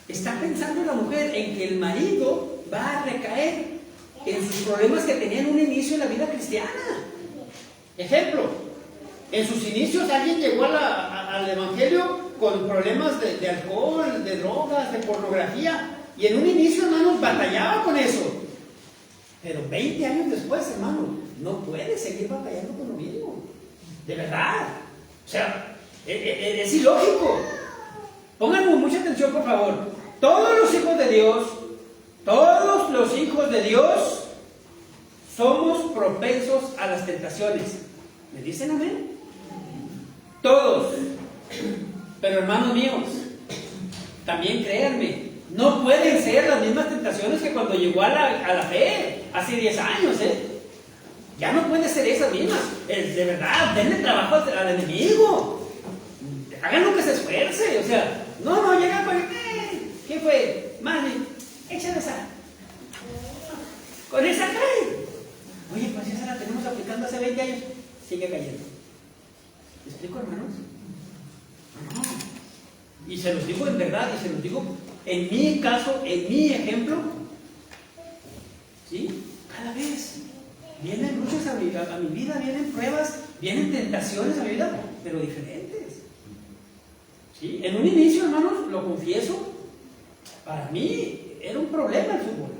está pensando la mujer en que el marido va a recaer en sus problemas que tenían un inicio en la vida cristiana? Ejemplo, en sus inicios alguien llegó al evangelio con problemas de alcohol, de drogas, de pornografía, y en un inicio, hermanos, batallaba con eso. Pero 20 años después, hermano, no puede seguir batallando con lo mismo. De verdad. O sea, es ilógico. Pónganme mucha atención, por favor. Todos los hijos de Dios somos propensos a las tentaciones. ¿Me dicen amén? Todos. Pero hermanos míos, también créanme, no pueden ser las mismas tentaciones que cuando llegó a la fe, hace 10 años, Ya no pueden ser esas mismas. De verdad, denle trabajo al enemigo. Hagan lo que se esfuerce. O sea, no, llegan para ¿qué fue? Mami, échale esa. Con esa cae. Oye, pues esa la tenemos aplicando hace 20 años. Sigue cayendo. ¿Me explico, hermanos? No. Y se los digo en verdad, y se los digo en mi caso, en mi ejemplo. ¿Sí? Cada vez vienen luchas a mi vida, vienen pruebas, vienen tentaciones a mi vida, pero diferentes. ¿Sí? En un inicio, hermanos, lo confieso, para mí era un problema el fútbol.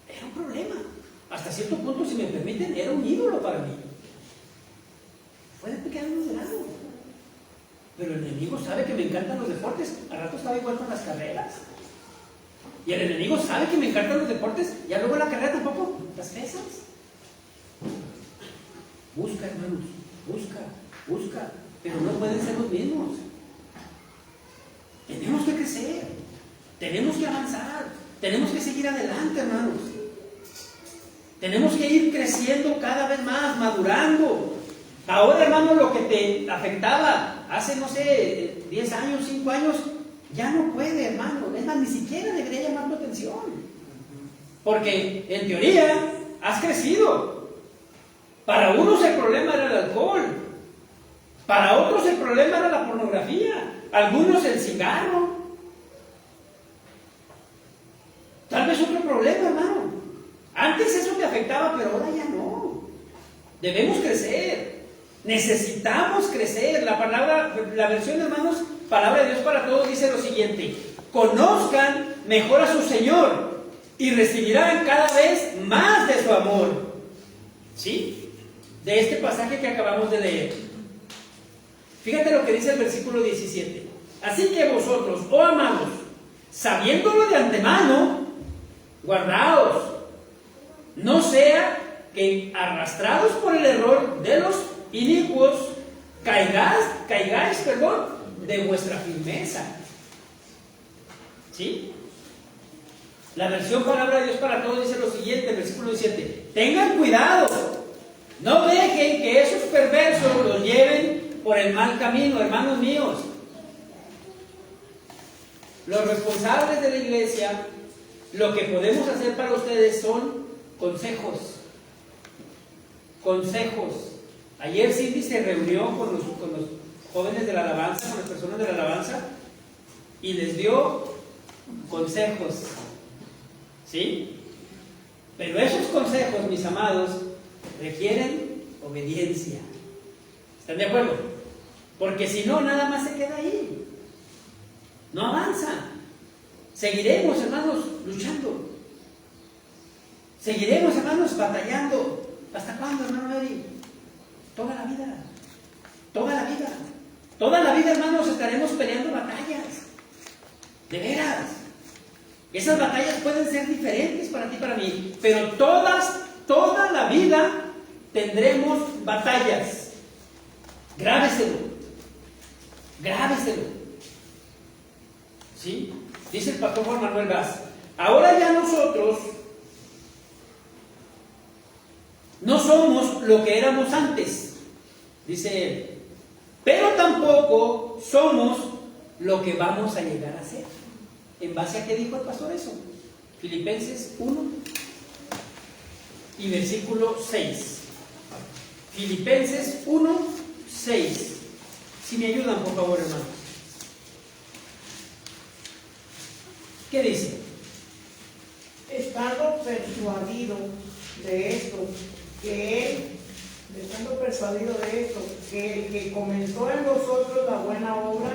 Era un problema. Hasta cierto punto, si me permiten, era un ídolo para mí. Fue de quedarnos de lado. Pero el enemigo sabe que me encantan los deportes. Al rato estaba igual con las carreras. Y el enemigo sabe que me encantan los deportes. Ya luego la carrera tampoco. Las pesas. Busca, hermanos. Busca. Pero no pueden ser los mismos. Tenemos que crecer. Tenemos que avanzar. Tenemos que seguir adelante, hermanos. Tenemos que ir creciendo cada vez más, madurando. Ahora, hermano, lo que te afectaba hace, no sé, 10 años, 5 años, ya no puede, hermano. Es más, ni siquiera debería llamar tu atención. Porque, en teoría, has crecido. Para unos el problema era el alcohol. Para otros el problema era la pornografía. Algunos el cigarro. Tal vez otro problema, hermano. Antes eso te afectaba, pero ahora ya no. Debemos crecer. Necesitamos crecer. La versión, hermanos, palabra de Dios para todos, dice lo siguiente: conozcan mejor a su Señor y recibirán cada vez más de su amor. ¿Sí? De este pasaje que acabamos de leer. Fíjate lo que dice el versículo 17. Así que vosotros, oh amados, sabiéndolo de antemano, guardaos, no sea que arrastrados por el error de los inicuos caigáis de vuestra firmeza. ¿Sí? La versión palabra de Dios para todos dice lo siguiente, versículo 17: tengan cuidado, no dejen que esos perversos los lleven por el mal camino, hermanos míos. Los responsables de la iglesia, lo que podemos hacer para ustedes son consejos. Ayer Cindy se reunió con los jóvenes de la alabanza, con las personas de la alabanza, y les dio consejos. ¿Sí? Pero esos consejos, mis amados, requieren obediencia. ¿Están de acuerdo? Porque si no, nada más se queda ahí. No avanza. Seguiremos, hermanos, luchando. Seguiremos, hermanos, batallando. ¿Hasta cuándo, hermano Eri? Toda la vida. Toda la vida, hermanos, estaremos peleando batallas. De veras. Esas batallas pueden ser diferentes para ti y para mí, pero toda la vida tendremos batallas. Grábeselo. ¿Sí? Dice el pastor Juan Manuel Vaz: ahora ya nosotros no somos lo que éramos antes, dice él, pero tampoco somos lo que vamos a llegar a ser. ¿En base a qué dijo el pastor eso? Filipenses 1 y versículo 6. Filipenses 1, 6. Si me ayudan, por favor, hermanos. ¿Qué dice? Estando persuadido de esto, que el que comenzó en vosotros la buena obra,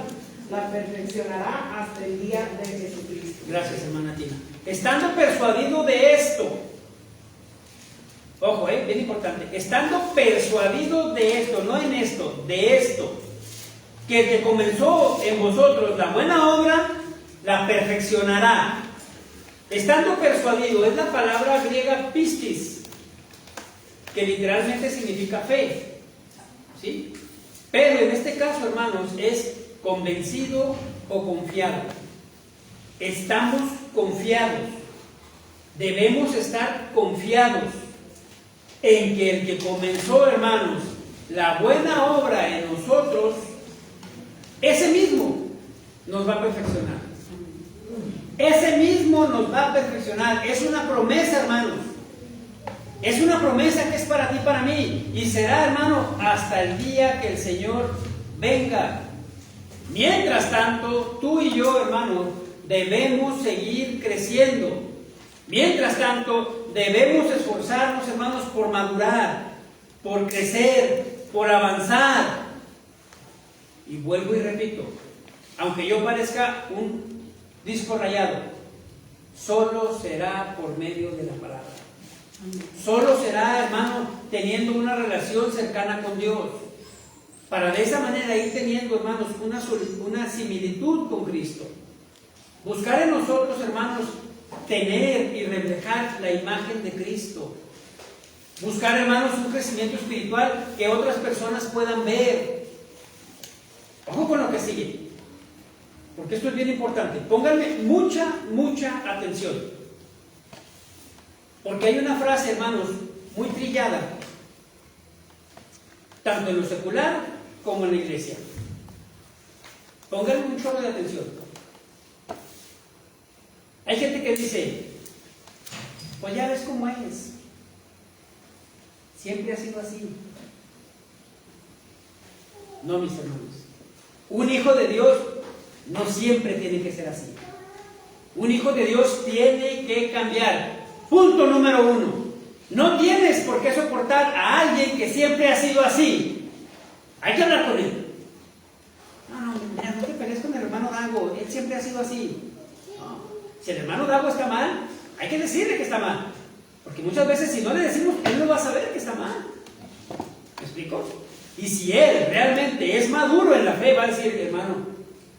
la perfeccionará hasta el día de Jesucristo. Gracias, hermana Tina. Estando persuadido de esto. Ojo, bien importante. Estando persuadido de esto, no en esto, de esto. Que el que comenzó en vosotros la buena obra, la perfeccionará. Estando persuadido es la palabra griega pistis, que literalmente significa fe. ¿Sí? Pero en este caso, hermanos, es convencido o confiado. Estamos confiados. Debemos estar confiados en que el que comenzó, hermanos, la buena obra en nosotros, ese mismo nos va a perfeccionar. Ese mismo nos va a perfeccionar. Es una promesa, hermanos. Es una promesa que es para ti y para mí. Y será, hermano, hasta el día que el Señor venga. Mientras tanto, tú y yo, hermano, debemos seguir creciendo. Mientras tanto, debemos esforzarnos, hermanos, por madurar, por crecer, por avanzar. Y vuelvo y repito, aunque yo parezca un disco rayado, solo será por medio de la palabra. Solo será, hermano, teniendo una relación cercana con Dios, para de esa manera ir teniendo, hermanos, una similitud con Cristo. Buscar en nosotros, hermanos, tener y reflejar la imagen de Cristo. Buscar, hermanos, un crecimiento espiritual que otras personas puedan ver. Ojo con lo que sigue, porque esto es bien importante. Pónganme mucha atención, porque hay una frase, hermanos, muy trillada, tanto en lo secular como en la iglesia. Pónganme un chorro de atención. Hay gente que dice, pues ya ves cómo es, siempre ha sido así. No, mis hermanos, un hijo de Dios no siempre tiene que ser así. Un hijo de Dios tiene que cambiar. Punto número 1. No tienes por qué soportar a alguien que siempre ha sido así. Hay que hablar con él. No, mira, no te pelees con el hermano Dago, él siempre ha sido así. No. Si el hermano Dago está mal, hay que decirle que está mal. Porque muchas veces si no le decimos, él no va a saber que está mal. ¿Me explico? Y si él realmente es maduro en la fe, va a decir, hermano,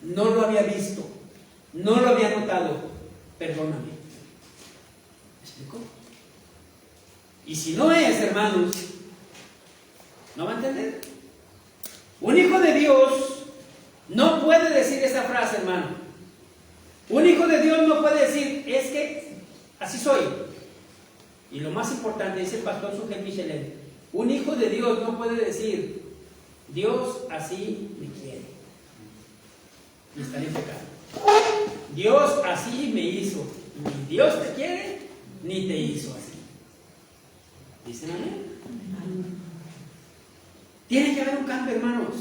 no lo había visto, no lo había notado, perdóname. ¿Me explico? Y si no es, hermanos, no va a entender. Un hijo de Dios no puede decir esa frase, hermano. Un hijo de Dios no puede decir, es que así soy. Y lo más importante, dice el pastor Sujel Michelin, un hijo de Dios no puede decir, Dios así me quiere, y estar en pecado. Dios así me hizo. Ni Dios te quiere, ni te hizo así. ¿Dicen amén? Tiene que haber un cambio, hermanos.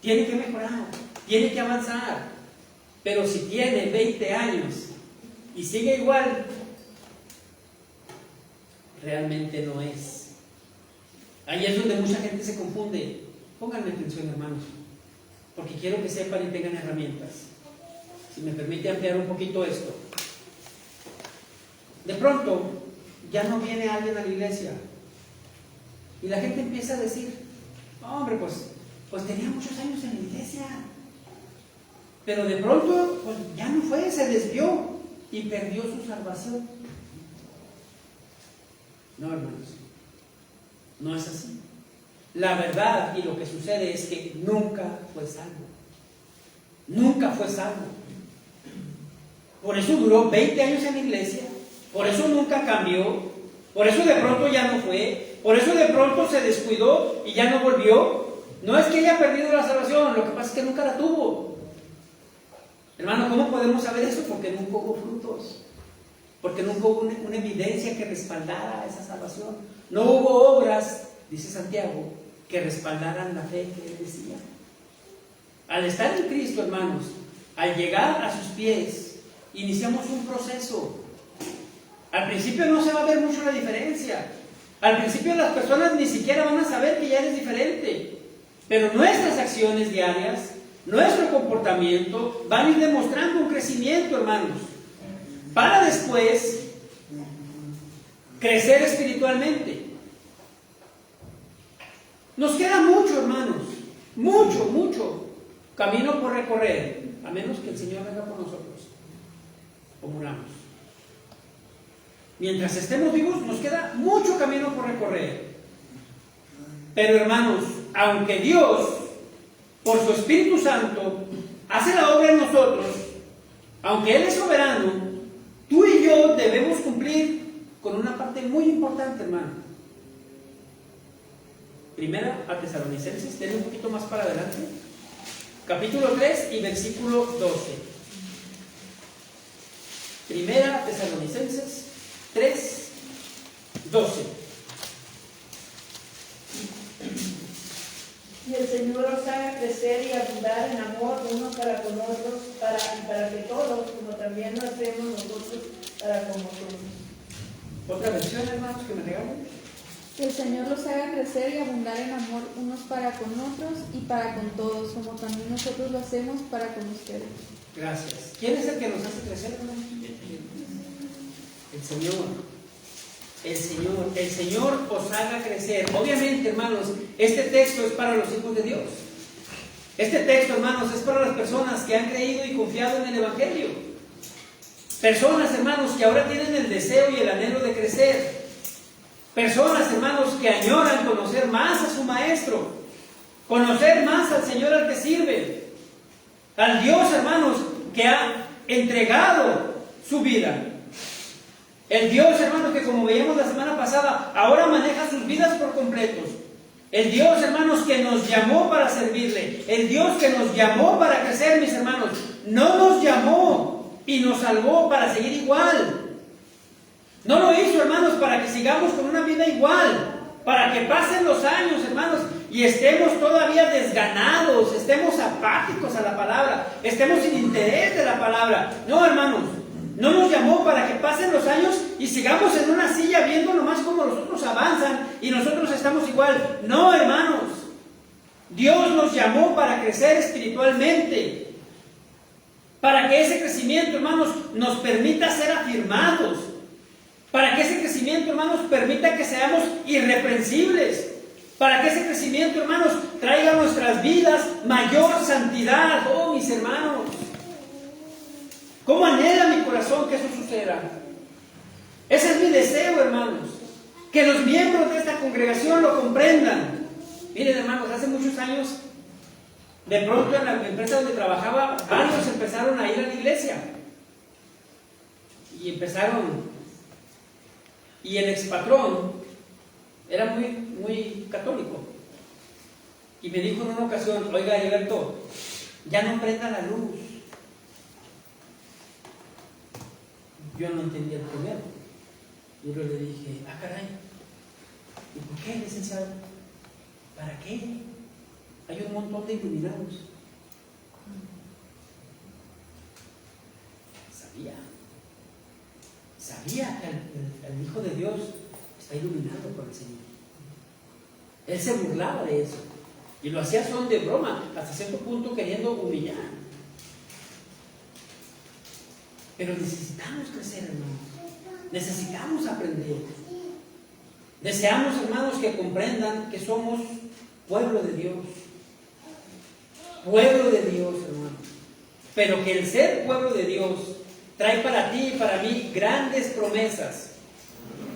Tiene que mejorar, tiene que avanzar. Pero si tiene 20 años y sigue igual, realmente no es. Ahí es donde mucha gente se confunde. Pónganme atención, hermanos, porque quiero que sepan y tengan herramientas. Si me permite ampliar un poquito esto. De pronto, ya no viene alguien a la iglesia y la gente empieza a decir, hombre, pues tenía muchos años en la iglesia, pero de pronto pues ya no fue, se desvió y perdió su salvación. No, hermanos, no es así. La verdad y lo que sucede es que nunca fue salvo. Nunca fue salvo. Por eso duró 20 años en la iglesia, por eso nunca cambió, por eso de pronto ya no fue, por eso de pronto se descuidó y ya no volvió. No es que haya perdido la salvación, lo que pasa es que nunca la tuvo. Hermano, ¿cómo podemos saber eso? Porque nunca hubo frutos, porque nunca hubo una evidencia que respaldara esa salvación. No hubo obras, dice Santiago, que respaldaran la fe que él decía. Al estar en Cristo, hermanos, al llegar a sus pies, iniciamos un proceso. Al principio no se va a ver mucho la diferencia. Al principio las personas ni siquiera van a saber que ya eres diferente. Pero nuestras acciones diarias, nuestro comportamiento, van a ir demostrando un crecimiento, hermanos, para después crecer espiritualmente. Nos queda mucho, hermanos, mucho camino por recorrer, a menos que el Señor venga por nosotros, como oramos. Mientras estemos vivos, nos queda mucho camino por recorrer. Pero, hermanos, aunque Dios, por su Espíritu Santo, hace la obra en nosotros, aunque Él es soberano, tú y yo debemos cumplir con una parte muy importante, hermano. Primera a Tesalonicenses, denle un poquito más para adelante. Capítulo 3 y versículo 12. Primera a Tesalonicenses 3, 12. Y el Señor os haga crecer y abundar en amor unos para con otros, para que todos, como también lo hacemos nosotros, para con vosotros. Otra versión, hermanos, que me regalen. Que el Señor los haga crecer y abundar en amor unos para con otros y para con todos, como también nosotros lo hacemos para con ustedes. Gracias. ¿Quién es el que nos hace crecer, hermanos? El Señor. El Señor os haga crecer. Obviamente, hermanos, este texto es para los hijos de Dios. Este texto, hermanos, es para las personas que han creído y confiado en el Evangelio. Personas, hermanos, que ahora tienen el deseo y el anhelo de crecer. Personas, hermanos, que añoran conocer más a su Maestro, conocer más al Señor al que sirve, al Dios, hermanos, que ha entregado su vida. El Dios, hermanos, que como veíamos la semana pasada, ahora maneja sus vidas por completos. El Dios, hermanos, que nos llamó para servirle. El Dios que nos llamó para crecer, mis hermanos. No nos llamó y nos salvó para seguir igual. No lo hizo, hermanos, para que sigamos con una vida igual. Para que pasen los años, hermanos, y estemos todavía desganados, estemos apáticos a la palabra, estemos sin interés de la palabra. No, hermanos. No nos llamó para que pasen los años y sigamos en una silla viendo nomás cómo los otros avanzan y nosotros estamos igual. No, hermanos. Dios nos llamó para crecer espiritualmente. Para que ese crecimiento, hermanos, nos permita ser afirmados. Para que ese crecimiento, hermanos, permita que seamos irreprensibles. Para que ese crecimiento, hermanos, traiga a nuestras vidas mayor santidad. Oh, mis hermanos. ¿Cómo anhela mi corazón que eso suceda? Ese es mi deseo, hermanos. Que los miembros de esta congregación lo comprendan. Miren, hermanos, hace muchos años, de pronto en la empresa donde trabajaba, varios empezaron a ir a la iglesia. Y y el expatrón era muy católico. Y me dijo en una ocasión: oiga, Heriberto, ya no prenda la luz. Yo no entendía el primero. Y yo le dije: ah, caray, ¿y por qué, licenciado? ¿Para qué? Hay un montón de iluminados. Sabía que el Hijo de Dios está iluminado por el Señor. Él se burlaba de eso. Y lo hacía son de broma, hasta cierto punto queriendo humillar. Pero necesitamos crecer, hermanos. Necesitamos aprender. Deseamos, hermanos, que comprendan que somos pueblo de Dios. Pueblo de Dios, hermanos. Pero que el ser pueblo de Dios trae para ti y para mí grandes promesas.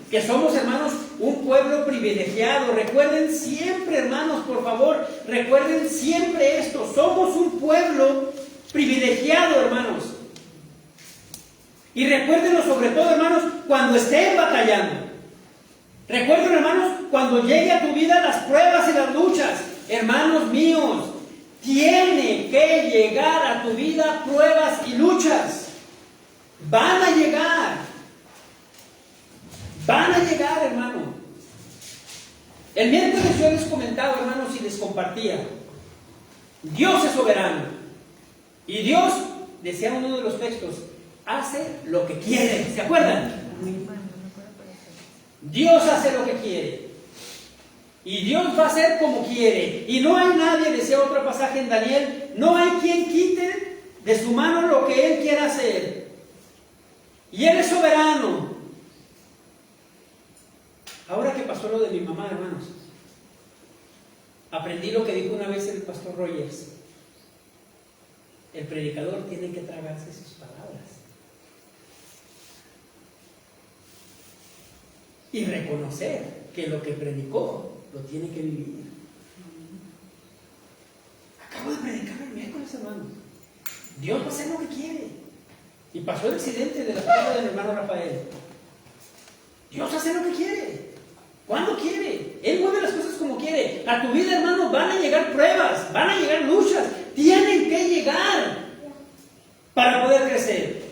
Que somos, hermanos, un pueblo privilegiado. Recuerden siempre, hermanos, por favor, recuerden siempre esto. Somos un pueblo privilegiado, hermanos. Y recuérdenlo sobre todo, hermanos, cuando estén batallando. Recuerden, hermanos, cuando llegue a tu vida las pruebas y las luchas. Hermanos míos, tiene que llegar a tu vida pruebas y luchas. Van a llegar. Van a llegar, hermano. El miércoles yo les comentaba, hermanos, y les compartía. Dios es soberano. Y Dios, decía uno de los textos, hace lo que quiere. ¿Se acuerdan? Dios hace lo que quiere. Y Dios va a hacer como quiere. Y no hay nadie, decía otro pasaje en Daniel, no hay quien quite de su mano lo que Él quiera hacer. Y Él es soberano. Ahora que pasó lo de mi mamá, hermanos, aprendí lo que dijo una vez el pastor Rogers. El predicador tiene que tragarse sus palabras y reconocer que lo que predicó lo tiene que vivir. Acabo de predicar el miércoles, hermanos. Dios va a hacer lo que quiere. Y pasó el accidente de la esposa del hermano Rafael. Dios hace lo que quiere. ¿Cuándo quiere? Él mueve las cosas como quiere. A tu vida, hermano, van a llegar pruebas, van a llegar luchas. Tienen que llegar para poder crecer,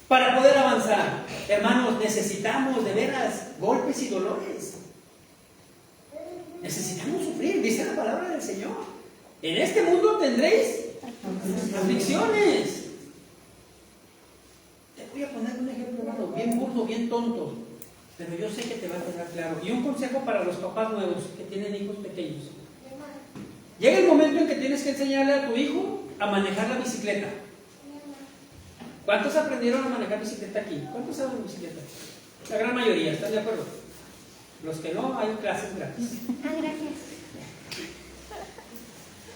para poder avanzar. Hermanos, necesitamos de veras golpes y dolores. Necesitamos sufrir, dice la palabra del Señor. En este mundo tendréis aflicciones. Te voy a poner un ejemplo, hermano, bien burdo, bien tonto, pero yo sé que te va a quedar claro. Y un consejo para los papás nuevos que tienen hijos pequeños. Llega el momento en que tienes que enseñarle a tu hijo a manejar la bicicleta. ¿Cuántos aprendieron a manejar bicicleta aquí? ¿Cuántos saben bicicleta? La gran mayoría, ¿están de acuerdo? Los que no, hay clases gratis. Gracias.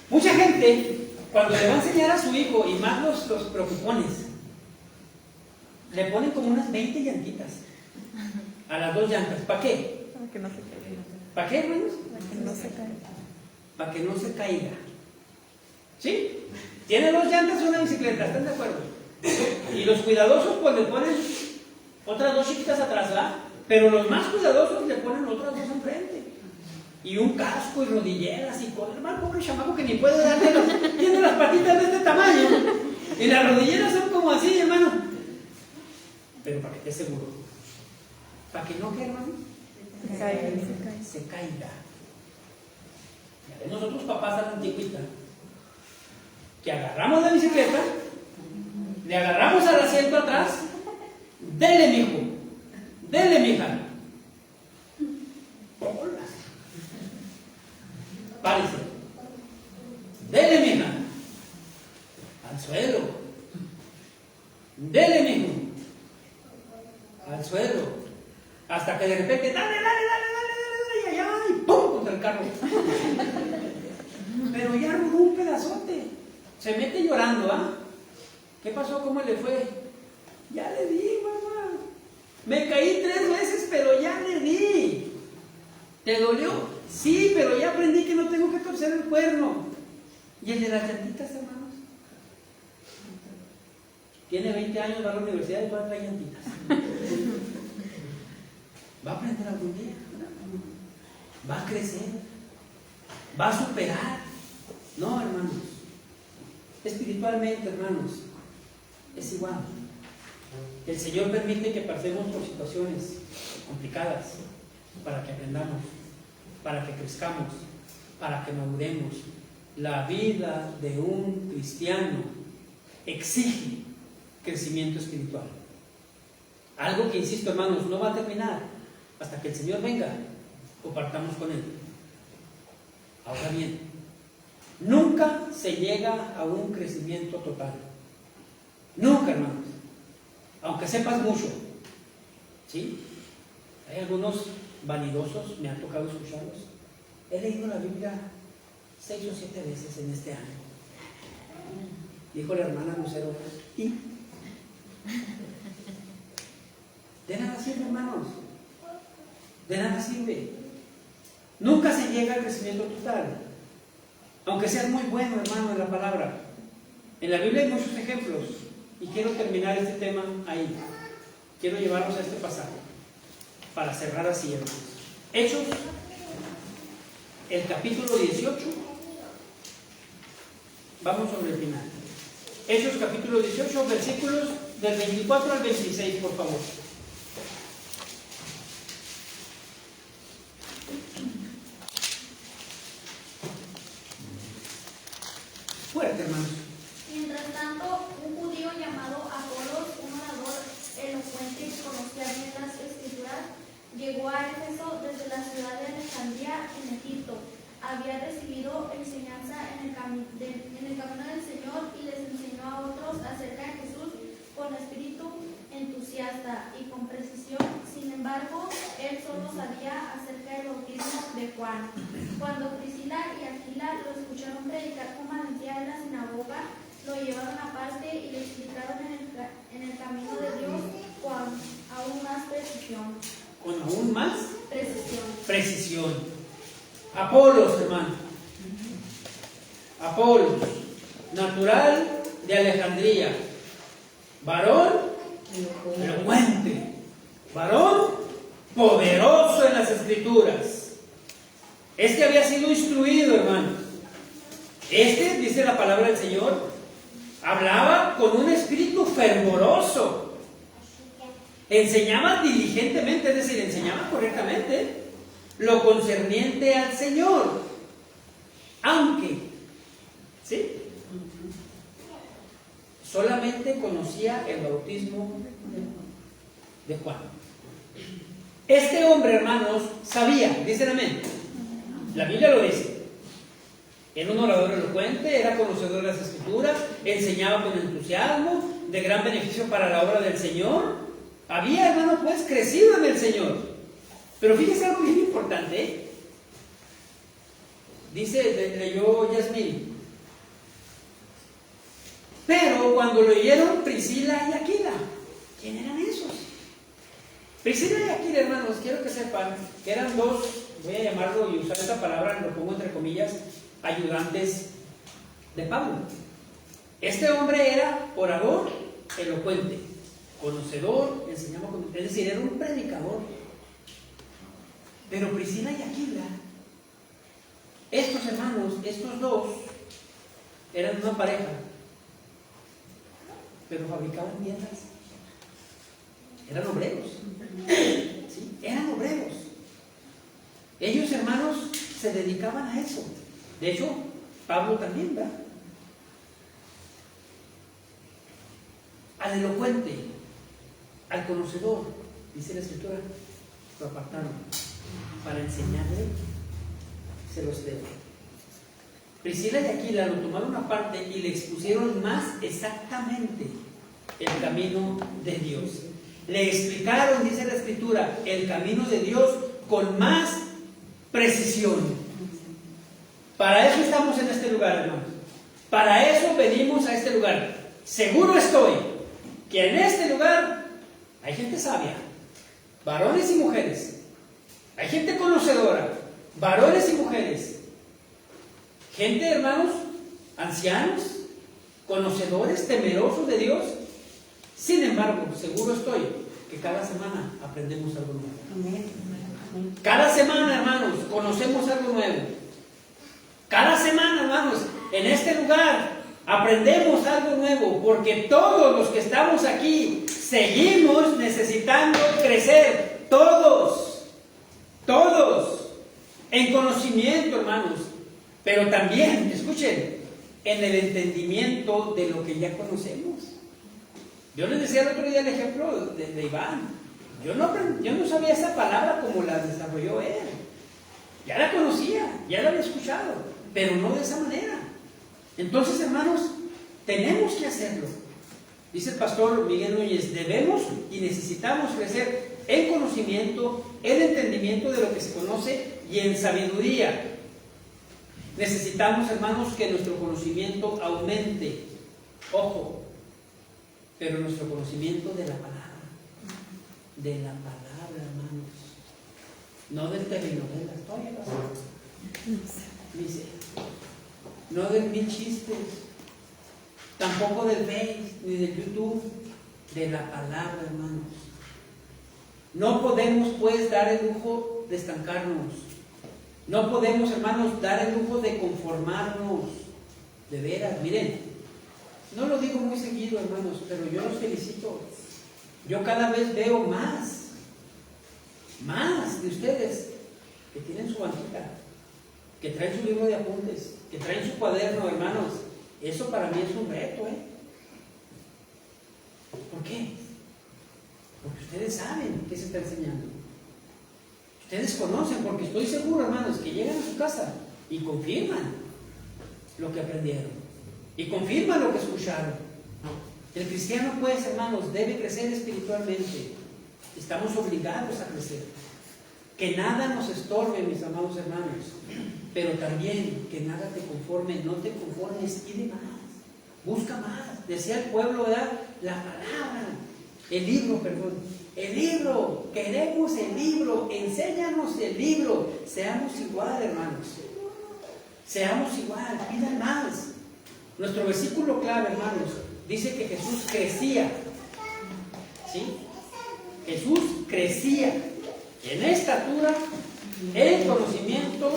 Mucha gente, cuando le va a enseñar a su hijo, y más los preocupones, le ponen como unas 20 llantitas a las 2 llantas. ¿Para qué? Para que no se caiga. ¿Para qué, hermanos? Para que no se caiga. Para que no se caiga. ¿Sí? Tiene 2 llantas y una bicicleta, ¿están de acuerdo? Y los cuidadosos pues le ponen otras 2 chiquitas atrás, ¿verdad? Pero los más cuidadosos le ponen otras 2 enfrente. Y un casco y rodilleras y cosas. Hermano, pobre chamaco que ni puede darle tiene las patitas de este tamaño. Y las rodilleras son como así, hermano. Pero para que esté seguro. Para que no, ¿qué, hermano? Se caiga. Ya ven, nosotros papás a la antigüita, que agarramos la bicicleta, le agarramos al asiento atrás, dele, mijo, dele, mija. Hola. Párese. Dele, mija. Al suelo. Dele, mijo. Al suelo. Hasta que de repente, dale, y allá, y ¡pum! Contra el carro. Pero ya rodó un pedazote. Se mete llorando, ¿ah? ¿Qué pasó? ¿Cómo le fue? Ya le di, mamá. Me caí 3 veces, pero ya le di. ¿Te dolió? Sí, pero ya aprendí que no tengo que torcer el cuerno. ¿Y el de las llantitas, hermanos? Tiene 20 años, va a la universidad y va a traer llantitas. Va a aprender algún día. Va a crecer. Va a superar. No, hermanos. Espiritualmente, hermanos, es igual. El Señor permite que pasemos por situaciones complicadas para que aprendamos, para que crezcamos, para que maduremos. La vida de un cristiano exige crecimiento espiritual. Algo que, insisto, hermanos, no va a terminar hasta que el Señor venga o partamos con Él. Ahora bien, nunca se llega a un crecimiento total. Nunca, hermanos. Aunque sepas mucho. ¿Sí? Hay algunos vanidosos, me ha tocado escucharlos. He leído la Biblia 6 o 7 veces en este año. Dijo la hermana Lucero. ¿Y? De nada sirve, hermanos. De nada sirve. Nunca se llega al crecimiento total. Aunque seas muy bueno, hermano, en la palabra. En la Biblia hay muchos ejemplos. Y quiero terminar este tema ahí. Quiero llevarnos a este pasaje para cerrar así, hermanos. Hechos, el capítulo 18. Vamos sobre el final. Hechos, capítulo 18, versículos del 24 al 26, por favor. Fuerte, hermanos. Mientras tanto, un judío llamado Apolos, un orador elocuente que conocía bien las escrituras, llegó a Éfeso desde la ciudad de Alejandría en Egipto. Había recibido enseñanza en el camino del Señor y les enseñó a otros acerca de Jesús con espíritu entusiasta y con precisión. Sin embargo, él solo sabía acerca del bautismo de Juan. Cuando Priscila y Aquila lo escucharon predicar con valentía en la sinagoga, lo llevaron aparte y le explicaron en el camino de Dios con aún más precisión. Con aún más Precisión. Apolos, hermano. Apolos, natural de Alejandría. Varón elocuente. Varón poderoso en las escrituras. Este había sido instruido, hermanos. Este, dice la palabra del Señor, hablaba con un espíritu fervoroso. Enseñaba diligentemente, es decir, enseñaba correctamente lo concerniente al Señor. Aunque, ¿sí?, solamente conocía el bautismo de Juan. Este hombre, hermanos, sabía, dicen amén. La Biblia lo dice. Era un orador elocuente, era conocedor de las Escrituras, enseñaba con entusiasmo, de gran beneficio para la obra del Señor. Había, hermano, pues, crecido en el Señor. Pero fíjese algo bien importante, ¿eh? Dice, leyó Yasmín. Pero cuando lo oyeron Priscila y Aquila, ¿quién eran esos? Priscila y Aquila, hermanos, quiero que sepan que eran dos, voy a llamarlo y usar esa palabra, lo pongo entre comillas, ayudantes de Pablo. Este hombre era orador, elocuente, conocedor, enseñaba, es decir, era un predicador. Pero Priscila y Aquila, estos hermanos, estos dos, eran una pareja, pero fabricaban tiendas. Eran obreros. ¿Sí? Eran obreros. Ellos, hermanos, se dedicaban a eso. De hecho, Pablo también, ¿verdad? Al elocuente, al conocedor, dice la Escritura, lo apartaron para enseñarle, se los debo. Priscila y Aquila lo tomaron aparte y le expusieron más exactamente el camino de Dios. Le explicaron, dice la Escritura, el camino de Dios con más precisión. Para eso estamos en este lugar, hermanos. Para eso venimos a este lugar. Seguro estoy que en este lugar hay gente sabia, varones y mujeres. Hay gente conocedora, varones y mujeres. Gente, hermanos, ancianos, conocedores, temerosos de Dios. Sin embargo, seguro estoy que cada semana aprendemos algo nuevo. Cada semana, hermanos, conocemos algo nuevo. Cada semana, hermanos, en este lugar aprendemos algo nuevo, porque todos los que estamos aquí seguimos necesitando crecer. Todos, en conocimiento, hermanos, pero también, escuchen, en el entendimiento de lo que ya conocemos. Yo les decía el otro día el ejemplo de Iván. Yo no sabía esa palabra como la desarrolló él. Ya la conocía, ya la había escuchado, pero no de esa manera. Entonces, hermanos, tenemos que hacerlo. Dice el pastor Miguel Núñez, debemos y necesitamos crecer en conocimiento, en entendimiento de lo que se conoce y en sabiduría. Necesitamos, hermanos, que nuestro conocimiento aumente. Ojo, pero nuestro conocimiento de la palabra, hermanos, no del telenovela, dice, no del mil chistes, tampoco del Face ni del YouTube, de la palabra, hermanos. No podemos, pues, dar el lujo de estancarnos. No podemos, hermanos, dar el lujo de conformarnos. De veras, miren. No lo digo muy seguido, hermanos, pero yo los felicito. Yo cada vez veo más de ustedes que tienen su banquita, que traen su libro de apuntes, que traen su cuaderno, hermanos. Eso para mí es un reto, ¿eh? ¿Por qué? Porque ustedes saben qué se está enseñando. Ustedes conocen, porque estoy seguro, hermanos, que llegan a su casa y confirman lo que aprendieron. Y confirma lo que escucharon. El cristiano, pues, hermanos, debe crecer espiritualmente. Estamos obligados a crecer. Que nada nos estorbe, mis amados hermanos. Pero también que nada te conforme, no te conformes, pide más. Busca más. Decía el pueblo, ¿verdad? La palabra. El libro, queremos el libro, enséñanos el libro. Seamos igual, hermanos. Seamos igual, pidan más. Nuestro versículo clave, hermanos, dice que Jesús crecía. ¿Sí? Jesús crecía en estatura, en conocimiento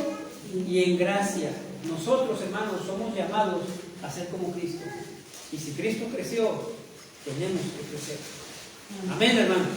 y en gracia. Nosotros, hermanos, somos llamados a ser como Cristo. Y si Cristo creció, tenemos que crecer. Amén, hermanos.